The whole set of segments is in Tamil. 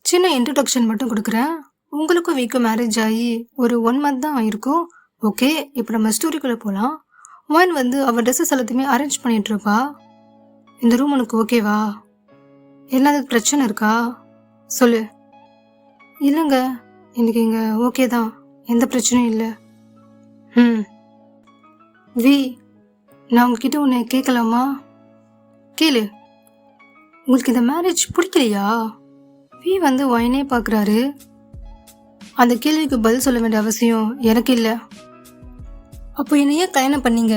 சின்ன இன்ட்ரடக்ஷன் மட்டும் கொடுக்குறேன். உங்களுக்கும் வீக்கும் மேரேஜ் ஆகி ஒரு 1 மந்த் தான் ஆயிருக்கும். ஓகே, இப்போ நம்ம ஸ்டோரிக்குள்ளே போகலாம். ஒயின் வந்து அவள் ட்ரெஸ்ஸஸ் எல்லாத்தையுமே அரேஞ்ச் பண்ணிட்டு இருப்பா. இந்த ரூம் உனக்கு ஓகேவா? எல்லாத்துக்கு பிரச்சனை இருக்கா? சொல்லு. இல்லைங்க, எனக்கு இங்கே ஓகே தான், எந்த பிரச்சனையும் இல்லை. வி, நான் உங்ககிட்ட ஒன்று கேட்கலாமா? கேளு. உங்களுக்கு இந்த மேரேஜ் பிடிக்கலையா? வி வந்து ஒயினே பார்க்குறாரு. அந்த கேள்விக்கு பதில் சொல்ல வேண்டிய அவசியம் எனக்கு இல்லை. அப்போ என்னை ஏன் கல்யாணம் பண்ணீங்க?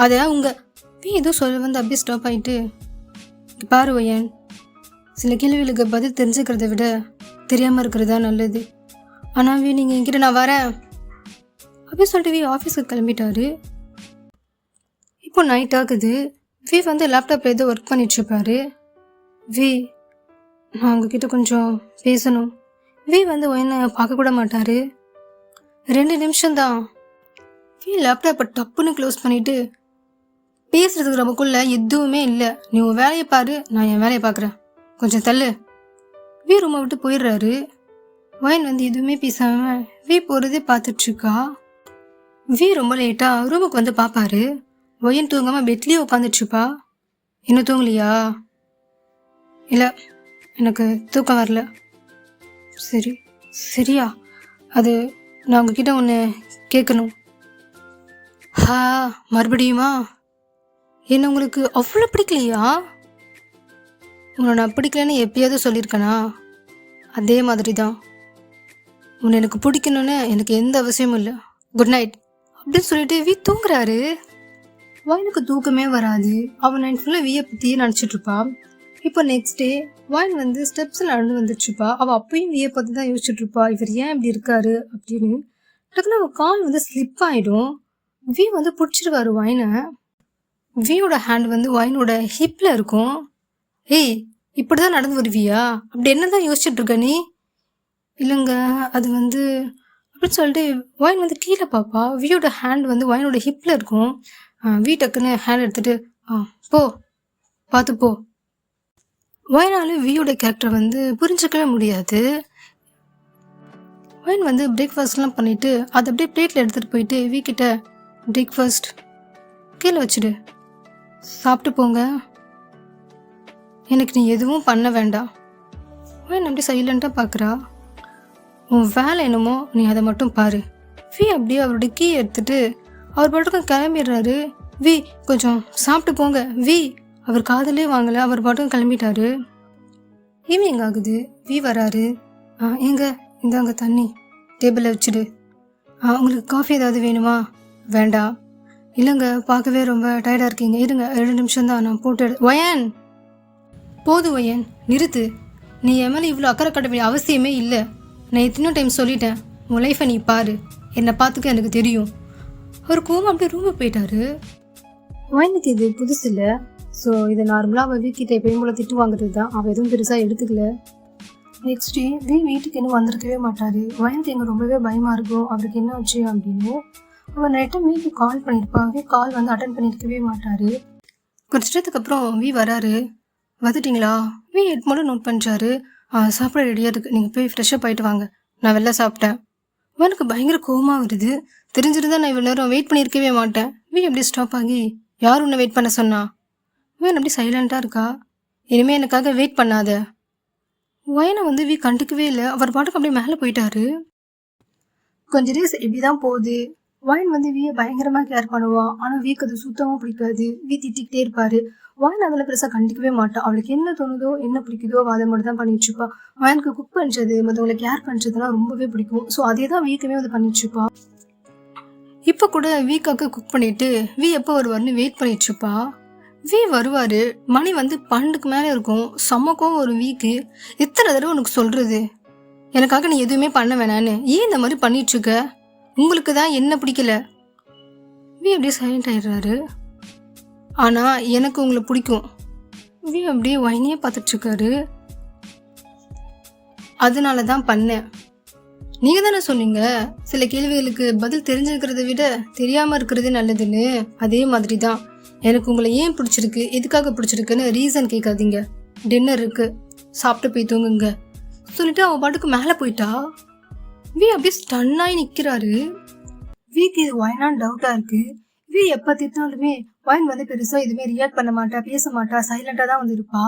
அதை வி ஏதோ சொல்ல வந்து அப்படியே ஸ்டாப் ஆகிட்டு, பாரு ஒயன், சில கேள்விகளுக்கு பதில் தெரிஞ்சுக்கிறத விட தெரியாமல் இருக்கிறதா நல்லது. ஆனால் வி, நீங்கள் என்கிட்ட நான் வரேன் அப்படின்னு சொல்லிட்டு வி ஆஃபீஸுக்கு கிளம்பிட்டாரு. இப்போ நைட் ஆகுது. வி வந்து லேப்டாப்பில் ஏதோ ஒர்க் பண்ணிட்டுருப்பாரு. வி, நான் உங்ககிட்ட கொஞ்சம் பேசணும். வி வந்து ஒயினை பார்க்கக்கூட மாட்டார். 2 நிமிஷம்தான். வி லேப்டாப்பை டப்புன்னு க்ளோஸ் பண்ணிவிட்டு, பேசுகிறதுக்கு நமக்குள்ள எதுவுமே இல்லை, நீ உன் வேலையை பாரு, நான் என் வேலையை பார்க்குறேன், கொஞ்சம் தள்ளு. வி ரூமை விட்டு போயிடுறாரு. ஒயின் வந்து எதுவுமே பேசாமல் வி போகிறதே பார்த்துட்ருக்கா. வி ரொம்ப லேட்டாக ரூமுக்கு வந்து பார்ப்பாரு. ஒயின் தூங்காமல் பெட்லேயே உட்காந்துட்ருப்பா. இன்னும் தூங்கலையா? இல்லை, எனக்கு தூக்கம் வரல. சரி, சரியா? அது நான் உங்ககிட்ட ஒன்று கேட்கணும். மறுபடியுமா? என்ன உங்களுக்கு அவ்வளோ பிடிக்கலையா? உன்னை நான் பிடிக்கலன்னு எப்பயாவது சொல்லியிருக்கேனா? அதே மாதிரி தான், உன்னை எனக்கு பிடிக்கணும்னு எனக்கு எந்த அவசியமும் இல்லை. குட் நைட் அப்படின்னு சொல்லிட்டு வி தூங்குறாரு. ஒயினுக்கு தூக்கமே வராது. அவன் நைட் ஃபுல்லாக வியை பற்றியே நினச்சிட்ருப்பா. இப்போ நெக்ஸ்ட் டே ஒயின் வந்து ஸ்டெப்ஸில் நடந்து வந்துட்டுருப்பா. அவள் அப்பயும் வியை பற்றி தான் யோசிச்சுட்ருப்பா, இவர் ஏன் இப்படி இருக்காரு அப்படின்னு. டக்குன்னு அவள் கால் வந்து ஸ்லிப் ஆகிடும். வி வந்து பிடிச்சிருவாரு ஒயினை. வியோட ஹேண்ட் வந்து ஒயினோட ஹிப்பில் இருக்கும். ஏய், இப்படி தான் நடந்து வருவியா? அப்படி என்ன தான் யோசிச்சுட்ருக்க நீ? இல்லைங்க, அது வந்து அப்படின்னு சொல்லிட்டு ஒயின் வந்து கீழே பார்ப்பா. வியோட ஹேண்ட் வந்து ஒயினோட ஹிப்பில் இருக்கும். வி டக்குன்னு ஹேண்ட் எடுத்துகிட்டு, போ, பார்த்து போ. ஒயினாலும் வியோட கேரக்டரை வந்து புரிஞ்சிக்கவே முடியாது. ஒயின் வந்து பிரேக்ஃபாஸ்ட்லாம் பண்ணிவிட்டு அதை அப்படியே பிளேட்டில் எடுத்துகிட்டு போயிட்டு வி கிட்ட, பிரேக்ஃபாஸ்ட் கீழே வச்சுடு, சாப்பிட்டு போங்க, எனக்கு நீ எதுவும் பண்ண வேண்டாம். ஒயின் அப்படி சைலண்ட்டாக பார்க்குறா. உன் வேலை என்னமோ நீ அதை மட்டும் பாரு. வி அப்படியே அவருடைய கீ எடுத்துட்டு அவர் பாட்டுக்கும் கிளம்பிடுறாரு. வி, கொஞ்சம் சாப்பிட்டு போங்க. வி, அவர் காதலே வாங்கலை, அவர் பாட்டுக்கும் கிளம்பிட்டாரு. ஈவினிங் ஆகுது. வி வராரு. ஏங்க, இந்தாங்க தண்ணி, டேபிளில் வச்சுடு. உங்களுக்கு காஃபி ஏதாவது வேணுமா? வேண்டாம். இல்லைங்க, பார்க்கவே ரொம்ப டயர்டாக இருக்கீங்க, இருங்க 2 நிமிஷம் தான், நான் போட்டு ஒயன், போதும் ஒயன், நிறுத்து. நீ என் மேலே இவ்வளோ அக்கறை கட்ட வேண்டிய அவசியமே இல்லை. நான் எத்தனையோ டைம் சொல்லிட்டேன், உன் லைஃப்பை நீ பாரு, என்னை பார்த்துக்க எனக்கு தெரியும். அவர் கோவம் அப்படியே ரூமுக்கு போயிட்டாரு. ஒயினுக்கு இது புதுசு இல்லை. ஸோ இதை நார்மலாக அவள் வீக்கிட்ட எப்பயும் போல திட்டு வாங்குறது தான். அவள் எதுவும் பெருசாக எடுத்துக்கல. நெக்ஸ்ட் டே வீட்டுக்கு இன்னும் வந்திருக்கவே மாட்டார். ஒயினுக்கு எங்கே ரொம்பவே பயமாக இருக்கும், அவருக்கு என்ன ஆச்சு அப்படின்னு. அவள் நைட்டு வீட்டுக்கு கால் பண்ணியிருப்பாங்க. கால் வந்து அட்டன் பண்ணியிருக்கவே மாட்டார். கொஞ்ச நேரத்துக்கு அப்புறம் வி வராரு. வந்துட்டிங்களா? வி ஹெட்மோட நோட் பண்ணிச்சாரு. சாப்பிட ரெடியாக இருக்குது, நீங்கள் போய் ஃப்ரெஷ்ஷப் ஆகிட்டு வாங்க, நான் வெளில சாப்பிட்டேன். அவனுக்கு பயங்கர கோவமாக வருது. தெரிஞ்சிருந்தா நான் இவ்வளோ நேரம் வெயிட் பண்ணியிருக்கவே மாட்டேன். வி அப்படி ஸ்டாப் ஆகி, யார் உன்னை வெயிட் பண்ண சொன்னா? வீன் அப்படி சைலண்ட்டாக இருக்கா. இனிமேல் எனக்காக வெயிட் பண்ணாத. ஒயனை வந்து வி கண்டுக்கவே இல்லை. அவர் பாட்டுக்கு அப்படியே மேலே போயிட்டாரு. கொஞ்சம் டேஸ் இப்படி தான் போகுது. ஒயின் வந்து வியை பயங்கரமாக கேர் பண்ணுவான். ஆனால் வீக்கு அது சுத்தமாக பிடிக்காது. வி திட்டிக்கிட்டே இருப்பார். ஒயின் அதில் பெருசாக கண்டிக்கவே மாட்டான். அவளுக்கு என்ன தோணுதோ, என்ன பிடிக்குதோ அதை மட்டும் தான் பண்ணிட்டுருப்பா. ஒயனுக்கு குக் பண்ணுறது, மற்றவங்களை கேர் பண்ணுறதுலாம் ரொம்பவே பிடிக்கும். ஸோ அதே தான் வீக்குமே வந்து பண்ணிட்டுருப்பா. இப்போ கூட வீக்காக குக் பண்ணிவிட்டு வி எப்போ வருவார்னு வெயிட் பண்ணிட்டுருப்பா. வி வருவார். மணி வந்து 12க்கு மேலே இருக்கும். செம்மக்கும் ஒரு வீக்கு. எத்தனை தடவை உனக்கு சொல்கிறது, எனக்காக நீ எதுவுமே பண்ண வேணான்னு? ஏன் இந்த மாதிரி பண்ணிட்டுருக்க? உங்களுக்கு தான் என்ன பிடிக்கல. வி அப்படியே சைலண்ட் ஆகிடுறாரு. ஆனால் எனக்கு உங்களை பிடிக்கும். வி அப்படியே ஒயினையே பார்த்துட்ருக்காரு. அதனால தான் பண்ணேன். நீங்கள் தானே சொன்னீங்க, சில கேள்விகளுக்கு பதில் தெரிஞ்சுக்கிறத விட தெரியாமல் இருக்கிறதே நல்லதுன்னு. அதே மாதிரி தான் எனக்கு உங்களை ஏன் பிடிச்சிருக்கு, எதுக்காக பிடிச்சிருக்குன்னு ரீசன் கேட்காதீங்க. டின்னர் இருக்குது, சாப்பிட்டு போய் தூங்குங்க. சொல்லிட்டு அவன் பாட்டுக்கு மேலே போயிட்டா. வி அப்படியே ஸ்டன்னாகி நிற்கிறாரு. வீக்கு இது ஒயினான்னு டவுட்டாக இருக்கு. வி எப்போ திட்டினாலுமே ஒயின் வந்து பெருசாக எதுவுமே ரியாக்ட் பண்ண மாட்டா, பேச மாட்டா, சைலண்டாக தான் வந்து இருப்பா.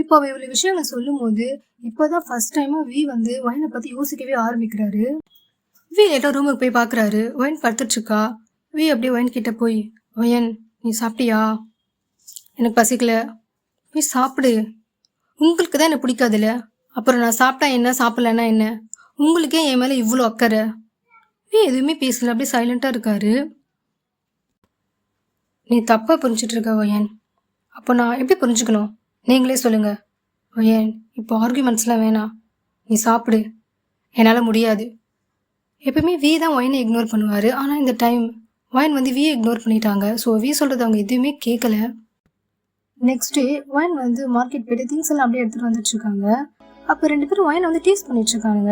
இப்போ அவ இவ்வளோ விஷயங்கள் சொல்லும் போது இப்போதான் ஃபர்ஸ்ட் டைமாக வி வந்து ஒயினை பற்றி யோசிக்கவே ஆரம்பிக்கிறாரு. வி லேட்டாக ரூமுக்கு போய் பார்க்குறாரு. ஒயின் படுத்துட்ருக்கா. வி அப்படியே ஒயின் கிட்ட போய், ஒயன் நீ சாப்பிட்டியா? எனக்கு பசிக்கல. போய் சாப்பிடு. உங்களுக்கு தான் எனக்கு பிடிக்காதுல்ல, அப்புறம் நான் சாப்பிட்டா என்ன, சாப்பிட்லன்னா என்ன? உங்களுக்கே என் மேலே இவ்வளோ அக்கறை. வி எதுவுமே பேசல, அப்படியே சைலண்ட்டாக இருக்காரு. நீ தப்பாக புரிஞ்சிட்டு இருக்க ஒயன். அப்போ நான் எப்படி புரிஞ்சுக்கணும்? நீங்களே சொல்லுங்க. ஒயன் இப்போ ஆர்குமெண்ட்ஸ்லாம் வேணாம், நீ சாப்பிடு. என்னால் முடியாது. எப்பவுமே வி தான் ஒயினை இக்னோர் பண்ணுவார். ஆனால் இந்த டைம் ஒயின் வந்து வியை இக்னோர் பண்ணிட்டாங்க. ஸோ வி சொல்கிறது அவங்க எதுவுமே கேட்கல. நெக்ஸ்ட் டே ஒயின் வந்து மார்க்கெட் போய்ட்டு திங்ஸ் எல்லாம் அப்படியே எடுத்துகிட்டு வந்துட்டுருக்காங்க. அப்போ 2 பேரும் ஒயினை வந்து டீஸ் பண்ணிட்டுருக்காங்க.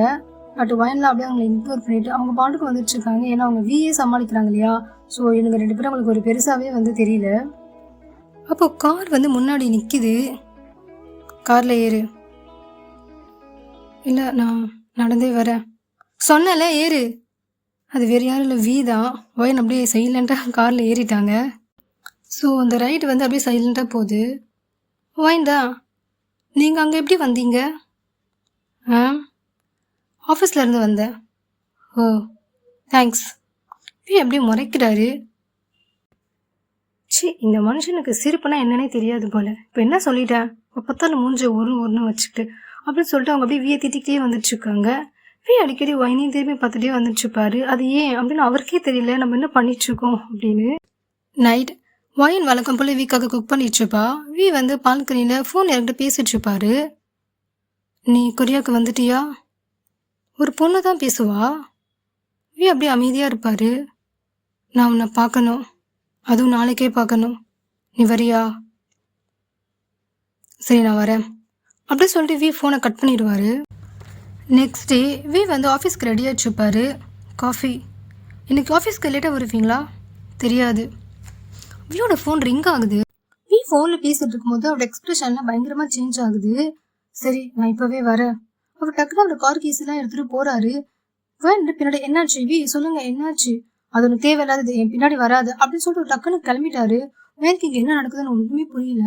பட் ஒயின்லாம் அப்படியே அவங்களை இக்னோர் பண்ணிட்டு அவங்க பாட்டுக்கு வந்துட்டுருக்காங்க. ஏன்னா அவங்க வியே சமாளிக்கிறாங்க இல்லையா. ஸோ இவங்க 2 பேரும் அவங்களுக்கு ஒரு பெருசாகவே வந்து தெரியல. அப்போ கார் வந்து முன்னாடி நிற்கிது. காரில் ஏறு. இல்லை நான் நடந்தே வரேன். சொன்னல ஏறு. அது வேறு யாரும் இல்லை, வி தான். ஒயின் அப்படியே சைலண்ட்டாக காரில் ஏறிட்டாங்க. ஸோ அந்த ரைடு வந்து அப்படியே சைலண்ட்டாக போகுது. ஒயின் தான், நீங்கள் அங்கே எப்படி வந்தீங்க? ஆஃபீஸில் இருந்து வந்தேன். ஓ தேங்க்ஸ். வி அப்படியே முறைக்கிறாரு. சி இந்த மனுஷனுக்கு சிரிப்புனா என்னன்னே தெரியாது போல். இப்போ என்ன சொல்லிட்டேன், இப்போ பார்த்தாலும் மூஞ்ச ஒன்று வச்சுக்கிட்டு அப்படின்னு சொல்லிட்டு அவங்க அப்படியே வியை திட்டிக்கிட்டே வந்துட்டுருக்காங்க. வி அடிக்கடி ஒயினையும் திரும்பி பார்த்துட்டே வந்துட்டுருப்பாரு. அது ஏன் அப்படின்னு அவருக்கே தெரியல, நம்ம என்ன பண்ணிகிட்ருக்கோம் அப்படின்னு. நைட் ஒயின் வழக்கம் போல் வீக்காக குக் பண்ணிகிட்ருப்பா. வி வந்து பால்கனியில் ஃபோன் யார்கிட்ட பேசிகிட்ருப்பாரு. நீ கொரியாவுக்கு வந்துட்டியா? ஒரு பொண்ணு தான் பேசுவா. வி அப்படியே அமைதியாக இருப்பார். நான் உன்னை பார்க்கணும், அதுவும் நாளைக்கே பார்க்கணும். நீ வரியா? சரி நான் வரேன் அப்படி சொல்லிட்டு வி ஃபோனை கட் பண்ணிடுவார். நெக்ஸ்ட் டே வி வந்து ஆஃபீஸ்க்கு ரெடி ஆகிட்ருப்பாரு. காஃபி. இன்றைக்கி ஆஃபீஸ்க்கு லேட்டாக வருவீங்களா? தெரியாது. வியோட ஃபோன் ரிங் ஆகுது. வி ஃபோனில் பேசிகிட்டு இருக்கும்போது அவரோட எக்ஸ்பிரஷன்லாம் பயங்கரமாக சேஞ்ச் ஆகுது. சரி நான் இப்போவே வரேன். அவர் டக்குனு அவரோட கார் கீஸ் எல்லாம் எடுத்துகிட்டு போகிறாரு. வேண்டு பின்னாடி என்னாச்சு? வி சொல்லுங்கள் என்னாச்சு? அது ஒன்று தேவையில்லாதது, என் பின்னாடி வராது அப்படின்னு சொல்லிட்டு டக்குன்னு கிளம்பிட்டாரு. வேனுக்கு இங்கே என்ன நடக்குதுன்னு ஒன்றுமே புரியல.